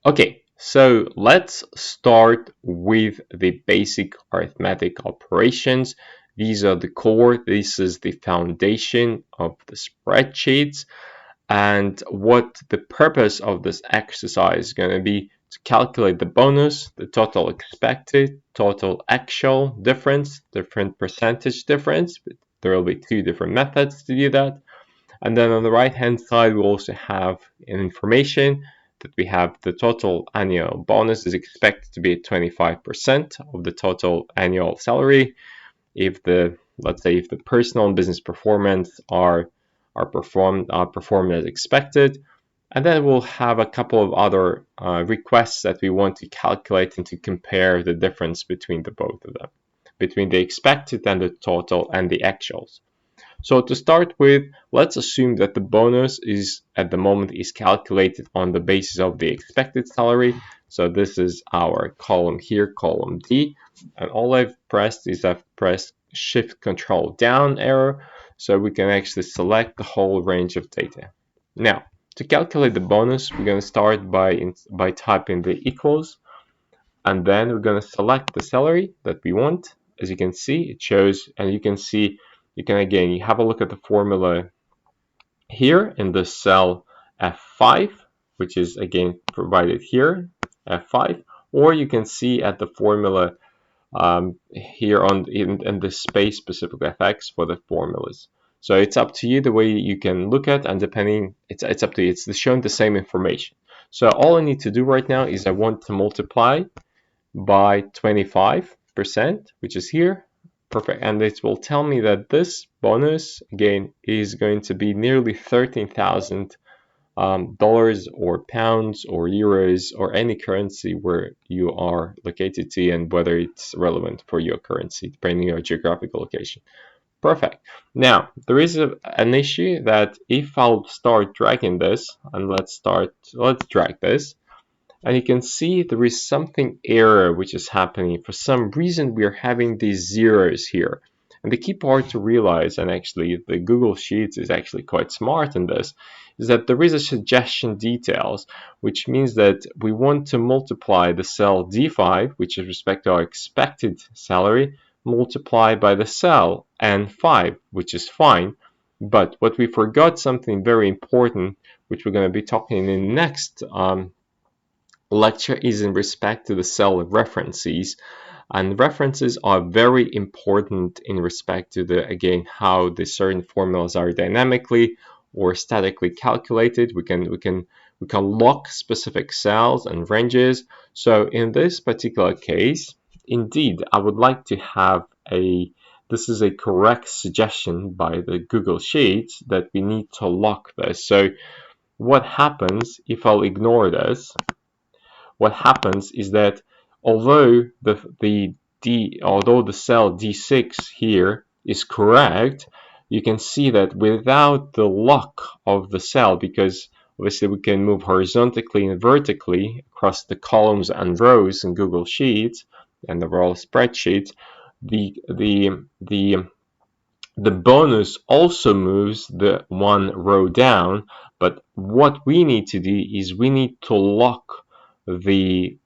Okay, so let's start with the basic arithmetic operations. These are the core, this is the foundation of the spreadsheets. And what the purpose of this exercise is going to be to calculate the bonus, the total expected, total actual difference, different percentage difference. But there will be two different methods to do that. And then on the right hand side, we also have an information that we have the total annual bonus is expected to be 25% of the total annual salary. If the, let's say, if the personal and business performance are performed as expected. And then we'll have a couple of other requests that we want to calculate and to compare the difference between the both of them, between the expected and the total and the actuals. So to start with, let's assume that the bonus is at the moment is calculated on the basis of the expected salary. So this is our column here, column D. And all I've pressed is I've pressed Shift Control down arrow so we can actually select the whole range of data. Now, to calculate the bonus, we're going to start by typing the equals, and then we're going to select the salary that we want. As you can see, it shows, and you can see, you can again, you have a look at the formula here in the cell F5, which is again provided here, F5, or you can see at the formula here in the space specific FX for the formulas. So it's up to you the way you can look at, and depending, it's up to you. It's showing the same information. So all I need to do right now is I want to multiply by 25%, which is here. Perfect. And it will tell me that this bonus, again, is going to be nearly $13,000 dollars or pounds or euros or any currency where you are located to, and whether it's relevant for your currency, depending on your geographical location. Perfect. Now, there is an issue that if I'll start dragging this, and let's drag this, and you can see there is something error which is happening. For some reason, we are having these zeros here. And the key part to realize, and actually the Google Sheets is actually quite smart in this, is that there is a suggestion details, which means that we want to multiply the cell D5, which is respect to our expected salary, multiply by the cell N5, which is fine. But what we forgot, something very important, which we're going to be talking in the next lecture, is in respect to the cell references. And references are very important in respect to the, again, how the certain formulas are dynamically or statically calculated. We can lock specific cells and ranges. So in this particular case, indeed, I would like to have this is a correct suggestion by the Google Sheets that we need to lock this. So what happens if I'll ignore this? What happens is that although although the cell D6 here is correct, you can see that without the lock of the cell, because obviously we can move horizontally and vertically across the columns and rows in Google Sheets and the raw spreadsheets, the bonus also moves the one row down. But what we need to do is we need to lock the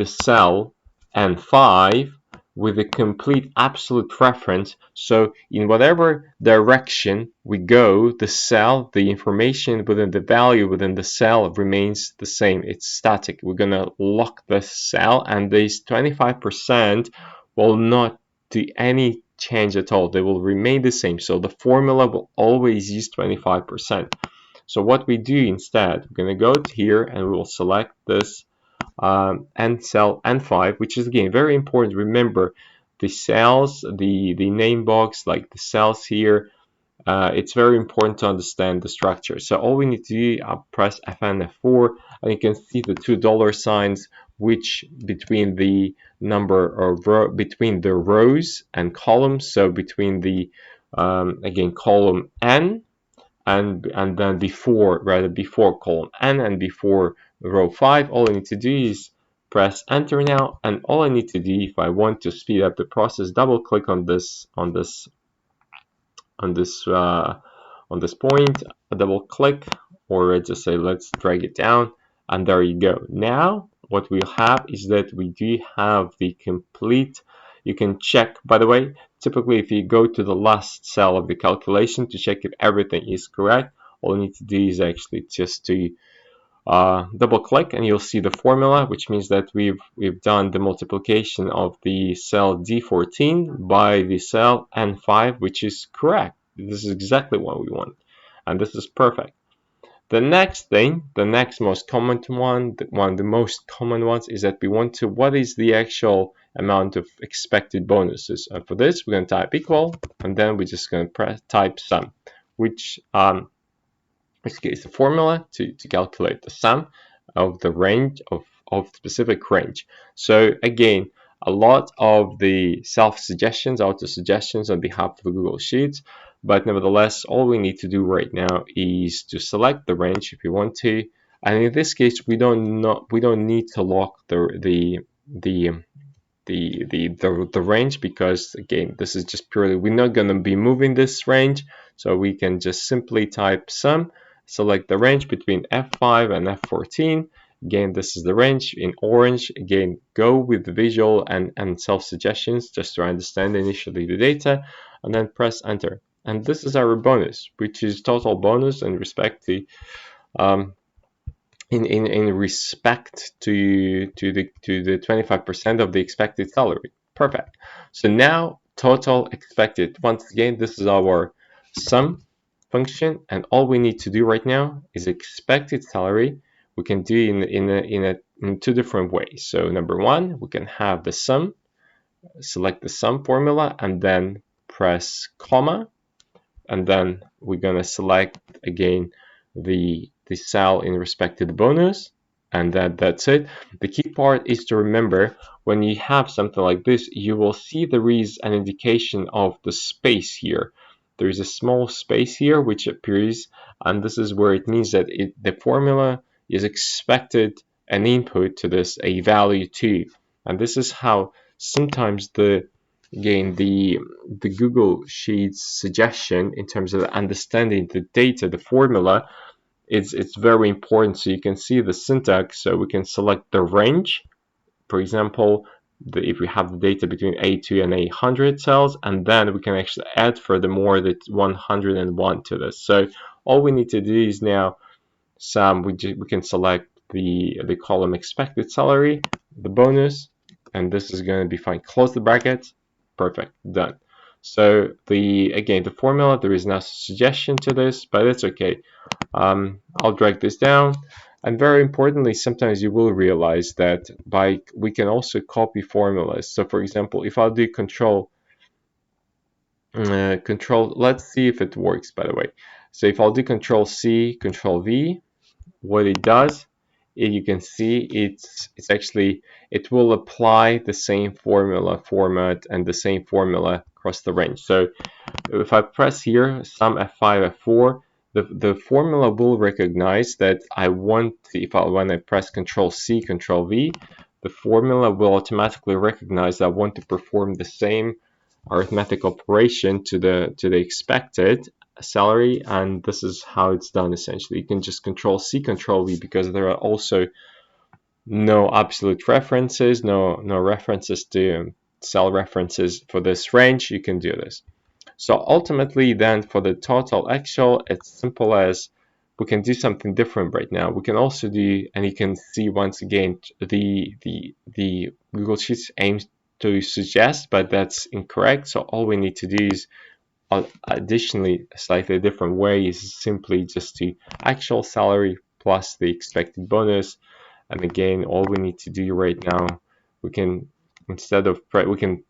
cell N5 with a complete absolute reference. So in whatever direction we go, the cell, the information within the value within the cell remains the same. It's static. We're going to lock the cell, and this 25% will not do any change at all. They will remain the same. So the formula will always use 25%. So what we do instead, we're going to go here and we will select this and cell N5, which is again very important. Remember the cells, the name box, like the cells here, it's very important to understand the structure. So all we need to do, press Fn F4, and you can see the $2 signs, which between the number of between the rows and columns. So between the again column N and then before column N and before row 5, all I need to do is press enter now. And all I need to do, if I want to speed up the process, double click on this point, double click, or just say let's drag it down, And there you go. Now what we have is that we do have the complete. You can check, by the way, typically if you go to the last cell of the calculation to check if everything is correct, all you need to do is actually just to double click and you'll see the formula, which means that we've done the multiplication of the cell D14 by the cell N5, which is correct. This is exactly what we want, and this is perfect. The next thing, the next most common one of the most common ones is that we want to, what is the actual amount of expected bonuses? And for this, we're going to type equal, and then we're just going to type sum, which is the formula to calculate the sum of the range of specific range. So again, a lot of the self-suggestions, auto-suggestions on behalf of the Google Sheets, but nevertheless, all we need to do right now is to select the range if we want to. And in this case, we don't need to lock the range, because again, this is just purely, we're not going to be moving this range, so we can just simply type sum, select the range between F5 and F14. Again, this is the range in orange. Again, go with the visual and self-suggestions just to understand initially the data, and then press enter. And this is our bonus, which is total bonus in respect to in respect to the 25% of the expected salary. Perfect. So now total expected. Once again, this is our sum function, and all we need to do right now is expected salary. We can do in two different ways. So number one, we can have the sum, select the sum formula, and then press comma, and then we're gonna select again the cell in respect to the bonus, and that's it. The key part is to remember, when you have something like this, you will see there is an indication of the space here. There is a small space here which appears, and this is where it means that the formula is expected an input to this, a value too. And this is how sometimes the Google Sheets suggestion in terms of understanding the data, the formula, it's very important. So you can see the syntax. So we can select the range, for example, if we have the data between A2 and A100 cells, and then we can actually add furthermore the 101 to this. So all we need to do is now we can select the column expected salary, the bonus, and this is going to be fine. Close the brackets. Perfect. Done. So again, the formula, there is no suggestion to this, but it's okay. I'll drag this down. And very importantly, sometimes you will realize that we can also copy formulas. So for example, if I'll do control, let's see if it works, by the way. So if I'll do control C, control V, what it does, you can see it's actually, it will apply the same formula format and the same formula across the range. So if I press here sum F5 F4, the formula will recognize that when I press control C, control V, the formula will automatically recognize that I want to perform the same arithmetic operation to the expected salary, and this is how it's done essentially. You can just control C, control V, because there are also no absolute references, no references to cell references for this range. You can do this. So ultimately then for the total actual, it's simple as we can do something different right now. We can also do, and you can see once again, the Google Sheets aims to suggest, but that's incorrect. So all we need to do is additionally, a slightly different way is simply just the actual salary plus the expected bonus. And again, all we need to do right now, we can, instead of we can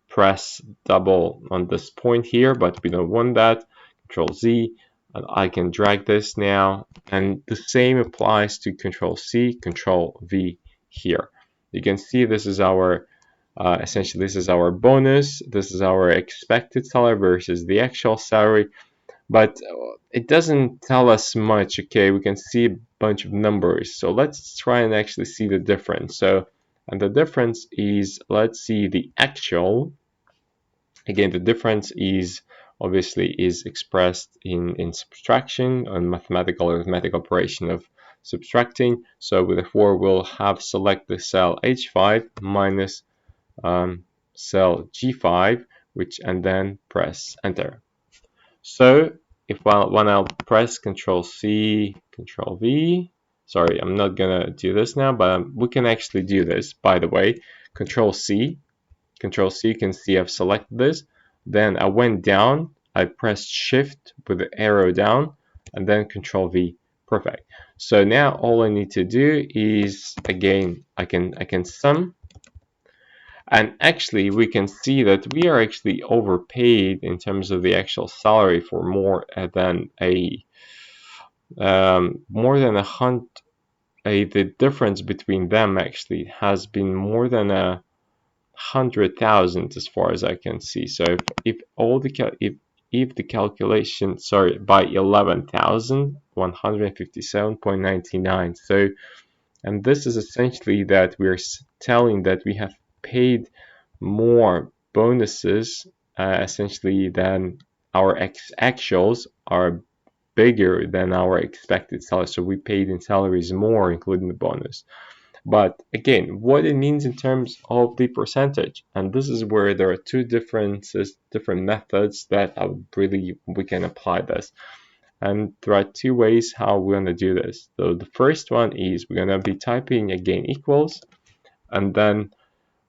press double on this point here, but we don't want that. Control Z, and I can drag this now, and the same applies to control C, control V here. You can see this is our essentially this is our bonus, this is our expected salary versus the actual salary, but it doesn't tell us much. Okay, we can see a bunch of numbers, so let's try and actually see the difference. So, and the difference is, let's see the actual. Again, the difference is obviously is expressed in subtraction and mathematical arithmetic operation of subtracting. So therefore we'll have select the cell H5 minus cell G5, and then press enter. So when I'll press Control C, Control V, sorry, I'm not gonna do this now, but we can actually do this, by the way. Control C, you can see I've selected this. Then I went down, I pressed Shift with the arrow down, and then Control V. Perfect. So now all I need to do is, again, I can sum. And actually, we can see that we are actually overpaid in terms of the actual salary for more than a hundred. The difference between them actually has been more than 100,000 as far as I can see. So if the calculation, sorry, by 11,157.99. So, and this is essentially that we're telling that we have paid more bonuses essentially than our actuals are bigger than our expected salary. So we paid in salaries more, including the bonus. But again, what it means in terms of the percentage, and this is where there are two different methods that we can apply this. And there are two ways how we're going to do this. So the first one is we're going to be typing again equals, and then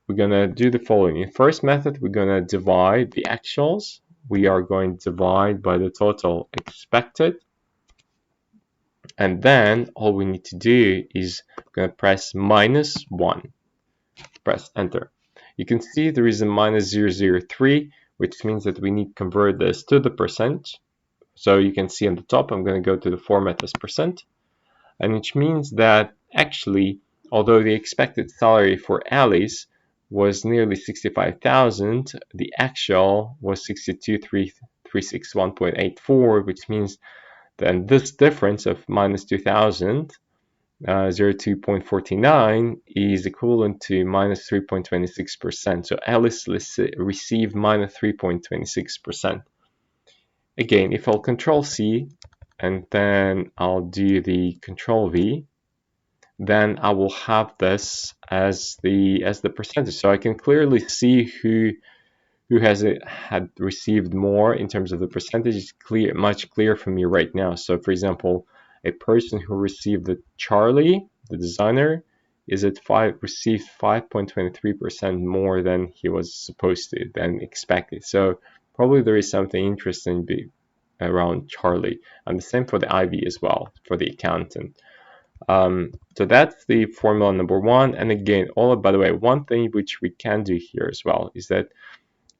we're going to do the following. In first method, we're going to divide the actuals. We are going to divide by the total expected. And then all we need to do is we're going to press -1. Press enter. You can see there is a -003, which means that we need to convert this to the percent. So you can see on the top, I'm going to go to the format as percent, and which means that actually, although the expected salary for Alice was nearly 65,000, the actual was 62,361.84, which means then this difference of -2,000, 02.49 is equivalent to -3.26%. So Alice received -3.26%. Again, if I'll Control C and then I'll do the Control V, then I will have this as the percentage. So I can clearly see who had received more in terms of the percentage. Is much clearer for me right now. So for example, a person who received the Charlie, the designer, received 5.23% more than he was supposed to, than expected. So probably there is something interesting around Charlie, and the same for the Ivy as well, for the accountant. So that's the formula number one. And again, by the way, one thing which we can do here as well is that,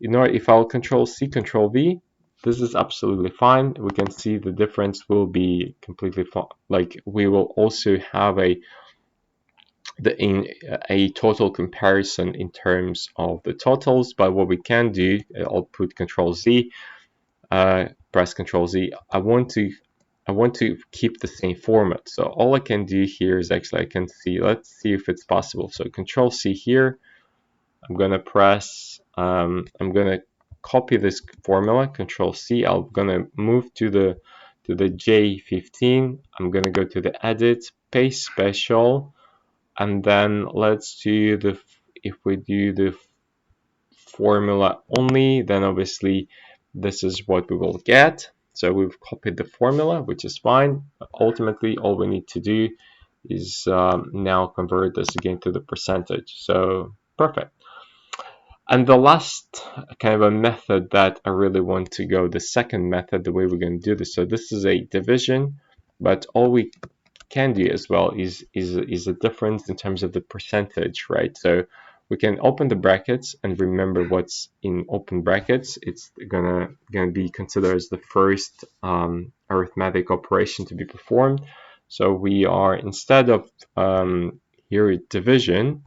if I'll Control C, Control V, this is absolutely fine. We can see the difference will be completely fine. Like we will also have a total comparison in terms of the totals. But what we can do, I'll put Control Z, press Control Z. I want to keep the same format. So all I can do here is actually I can see. Let's see if it's possible. So Control C here. I'm gonna press. I'm gonna copy this formula. Control C. I'm gonna move to the J15. I'm gonna go to the Edit, Paste Special, and then let's do if we do the formula only, then obviously this is what we will get. So we've copied the formula, which is fine. Ultimately, all we need to do is now convert this again to the percentage. So perfect. And the last kind of a method that I really want to go, the second method, the way we're going to do this. So this is a division, but all we can do as well is a difference in terms of the percentage, right? So we can open the brackets and remember what's in open brackets. It's gonna be considered as the first arithmetic operation to be performed. So we are, instead of here division,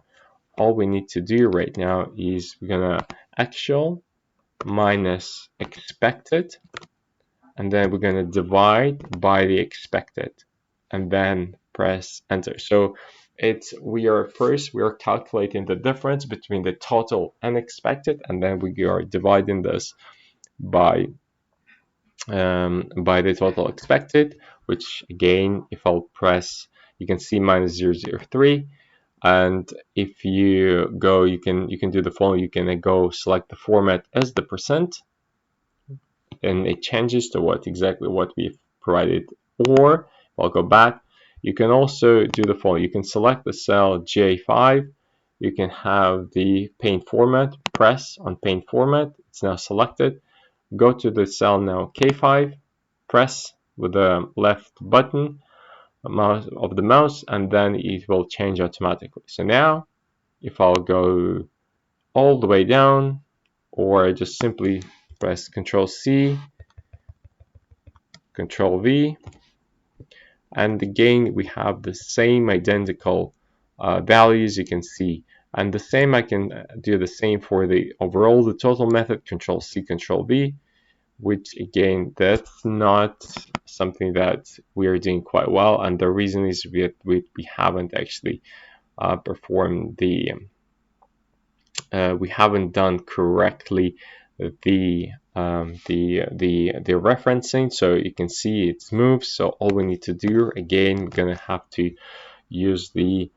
all we need to do right now is we're gonna actual minus expected, and then we're gonna divide by the expected, and then press enter. So we are calculating the difference between the total and expected, and then we are dividing this by the total expected, which again, if I'll press, you can see minus 0.003. And if you go, you can do the following. You can go select the format as the percent, and it changes to exactly what we've provided. Or I'll go back. You can also do the following. You can select the cell J5. You can have the paint format. Press on paint format. It's now selected. Go to the cell now K5. Press with the left button of the mouse, and then it will change automatically. So now if I'll go all the way down, or just simply press Control C, Control V, and again we have the same identical values you can see. And the same, I can do the same for the overall, the total method, Control C, Control V, which again, that's not something that we are doing quite well. And the reason is we haven't actually performed we haven't done correctly the referencing. So you can see it's moved. So all we need to do, again, we're gonna have to use the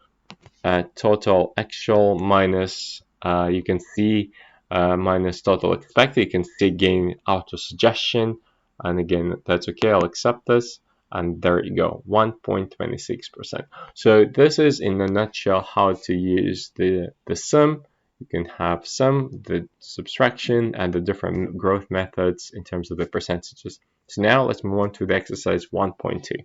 total actual minus, you can see minus total expected. You can see again auto suggestion, and again that's okay. I'll accept this, and there you go, 1.26%. So this is in a nutshell how to use the sum. You can have sum, the subtraction, and the different growth methods in terms of the percentages. So now let's move on to the exercise 1.2.